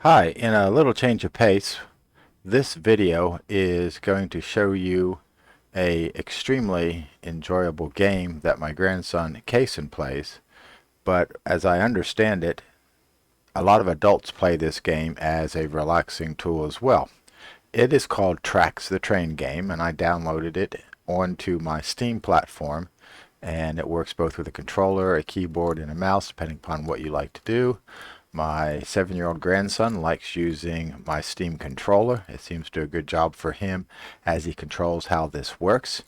Hi, in a little change of pace, this video is going to show you a extremely enjoyable game that my grandson Cason plays. But as I understand it, a lot of adults play this game as a relaxing tool as well. It is called Tracks the Train Game, and I downloaded it onto my Steam platform. And it works both with a controller, a keyboard, and a mouse, depending upon what you like to do. My 7-year-old grandson likes using my Steam controller. It seems to do a good job for him as he controls how this works.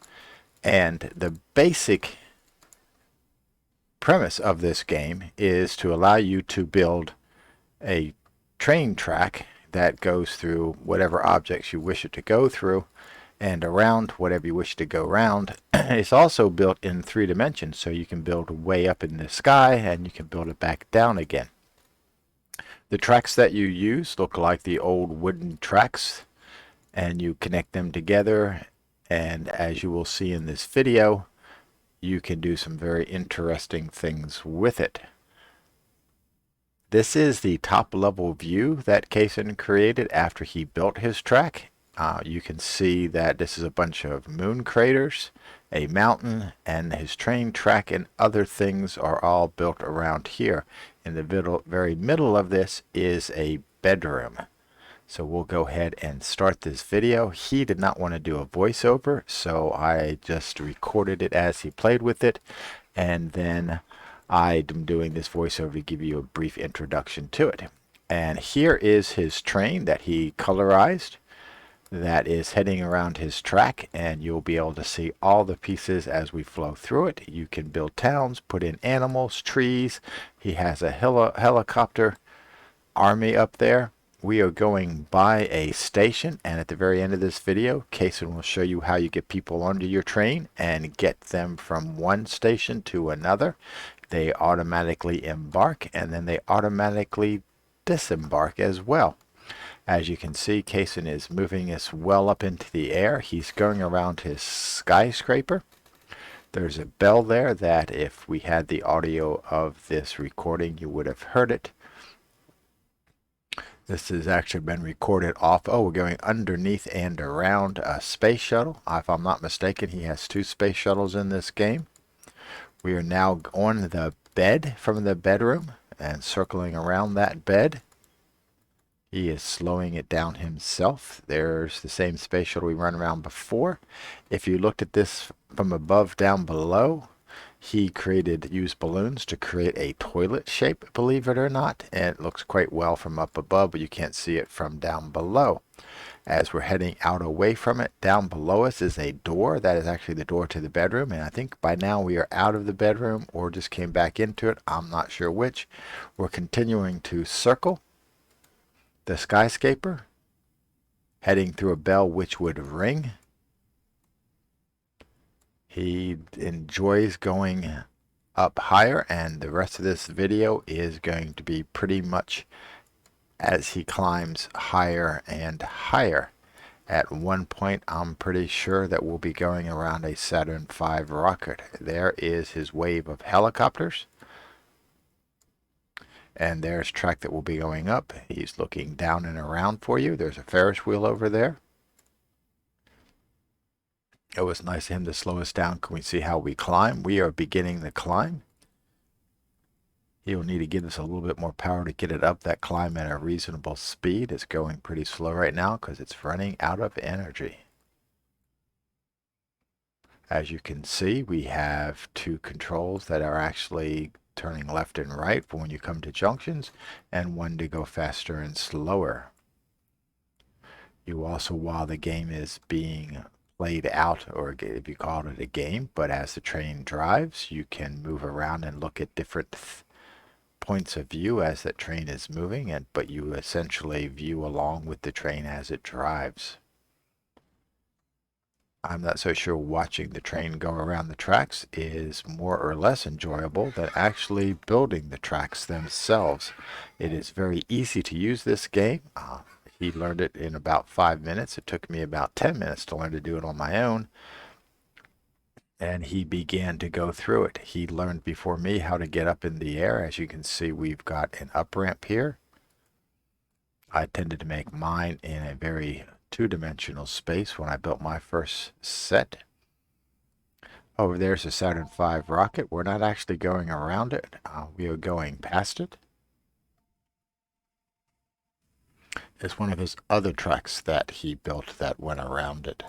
And the basic premise of this game is to allow you to build a train track that goes through whatever objects you wish it to go through and around whatever you wish to go around. It's also built in 3 dimensions, so you can build way up in the sky and you can build it back down again. The tracks that you use look like the old wooden tracks, and you connect them together, and as you will see in this video, you can do some very interesting things with it. This is the top level view that Cason created after he built his track. You can see that this is a bunch of moon craters, a mountain, and his train track and other things are all built around here. In the very middle of this is a bedroom. So we'll go ahead and start this video. He did not want to do a voiceover, so I just recorded it as he played with it, and then I'm doing this voiceover to give you a brief introduction to it. And here is his train that he colorized that is heading around his track, and you'll be able to see all the pieces as we flow through it. You can build towns, put in animals, trees. He has a helicopter army up there. We are going by a station, and at the very end of this video, Cason will show you how you get people onto your train and get them from one station to another. They automatically embark, and then they automatically disembark as well. As you can see, Cason is moving us well up into the air. He's going around his skyscraper. There's a bell there that if we had the audio of this recording, you would have heard it. This has actually been recorded off. Oh, we're going underneath and around a space shuttle. If I'm not mistaken, he has 2 space shuttles in this game. We are now on the bed from the bedroom and circling around that bed. He is slowing it down himself. There's the same space shuttle we run around before. If you looked at this from above down below, he used balloons to create a toilet shape, believe it or not, and it looks quite well from up above, but you can't see it from down below. As we're heading out away from it, down below us is a door. That is actually the door to the bedroom, and I think by now we are out of the bedroom or just came back into it. I'm not sure which. We're continuing to circle the skyscraper, heading through a bell which would ring. He enjoys going up higher, and the rest of this video is going to be pretty much as he climbs higher and higher. At one point, I'm pretty sure that we'll be going around a Saturn V rocket. There is his wave of helicopters. And there's track that will be going up. He's looking down and around for you. There's a Ferris wheel over there. It was nice of him to slow us down. Can we see how we climb? We are beginning the climb. He'll need to give us a little bit more power to get it up that climb at a reasonable speed. It's going pretty slow right now because it's running out of energy. As you can see, we have 2 controls that are actually turning left and right for when you come to junctions, and one to go faster and slower. You also, while the game is being played out, or if you call it a game, but as the train drives, you can move around and look at different points of view as the train is moving, but you essentially view along with the train as it drives. I'm not so sure watching the train go around the tracks is more or less enjoyable than actually building the tracks themselves. It is very easy to use this game. He learned it in about 5 minutes. It took me about 10 minutes to learn to do it on my own. And he began to go through it. He learned before me how to get up in the air. As you can see, we've got an up ramp here. I tended to make mine in a very two-dimensional space when I built my first set. Over there's the Saturn V Rocket. We're not actually going around it. We are going past it. It's one of his other tracks that he built that went around it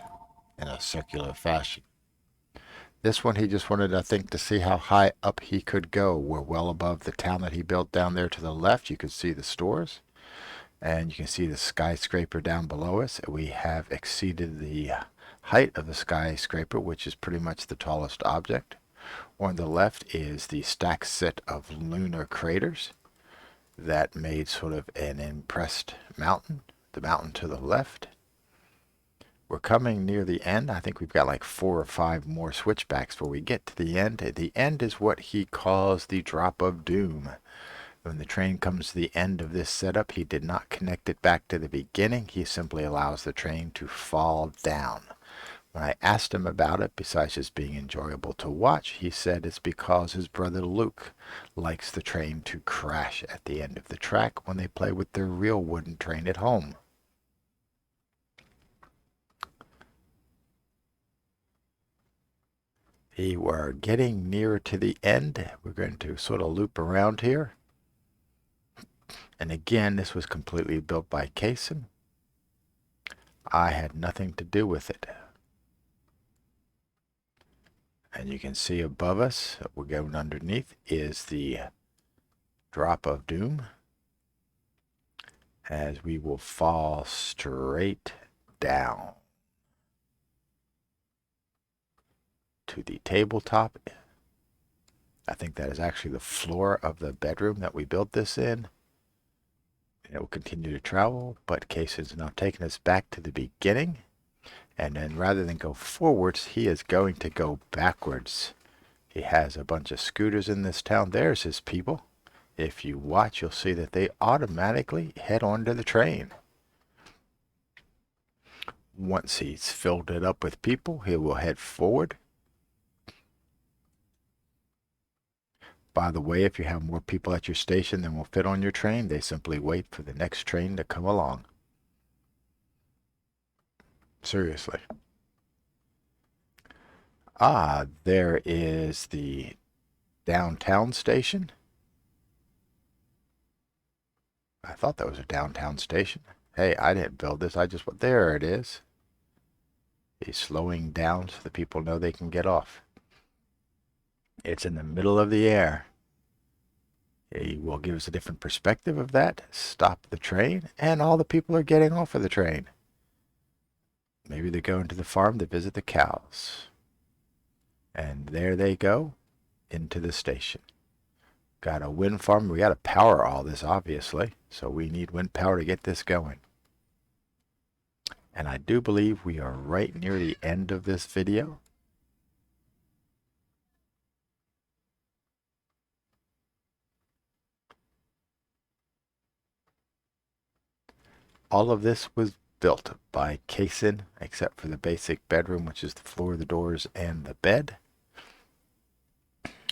in a circular fashion. This one he just wanted, I think, to see how high up he could go. We're well above the town that he built down there to the left. You can see the stores, and you can see the skyscraper down below us. We have exceeded the height of the skyscraper, which is pretty much the tallest object. On the left is the stacked set of lunar craters that made sort of an impressed mountain. The mountain to the left. We're coming near the end. I think we've got like 4 or 5 more switchbacks before we get to the end. The end is what he calls the drop of doom. When the train comes to the end of this setup, he did not connect it back to the beginning. He simply allows the train to fall down. When I asked him about it, besides just being enjoyable to watch, he said it's because his brother Luke likes the train to crash at the end of the track when they play with their real wooden train at home. We're getting nearer to the end. We're going to sort of loop around here. And again, this was completely built by Cason. I had nothing to do with it. And you can see above us, we're going underneath, is the drop of doom. As we will fall straight down to the tabletop. I think that is actually the floor of the bedroom that we built this in. It will continue to travel, but Cason's now taking us back to the beginning. And then rather than go forwards, he is going to go backwards. He has a bunch of scooters in this town. There's his people. If you watch, you'll see that they automatically head onto the train. Once he's filled it up with people, he will head forward. By the way, if you have more people at your station than will fit on your train, they simply wait for the next train to come along. Seriously. There is the downtown station. I thought that was a downtown station. Hey, I didn't build this. There it is. He's slowing down so the people know they can get off. It's in the middle of the air. He will give us a different perspective of that. Stop the train, and all the people are getting off of the train. Maybe they're going to the farm to visit the cows. And there they go into the station. Got a wind farm. We got to power all this, obviously. So we need wind power to get this going. And I do believe we are right near the end of this video. All of this was built by Cason, except for the basic bedroom, which is the floor, the doors, and the bed.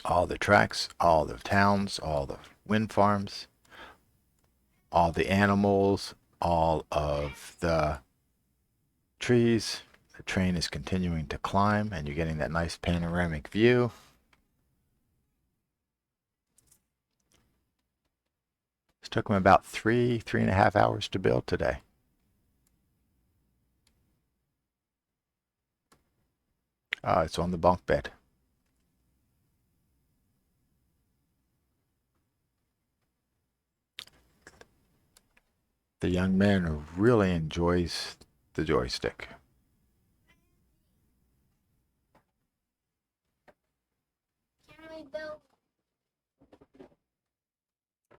All the tracks, all the towns, all the wind farms, all the animals, all of the trees. The train is continuing to climb, and you're getting that nice panoramic view. It took him about 3.5 hours to build today. It's on the bunk bed. The young man really enjoys the joystick. Can we build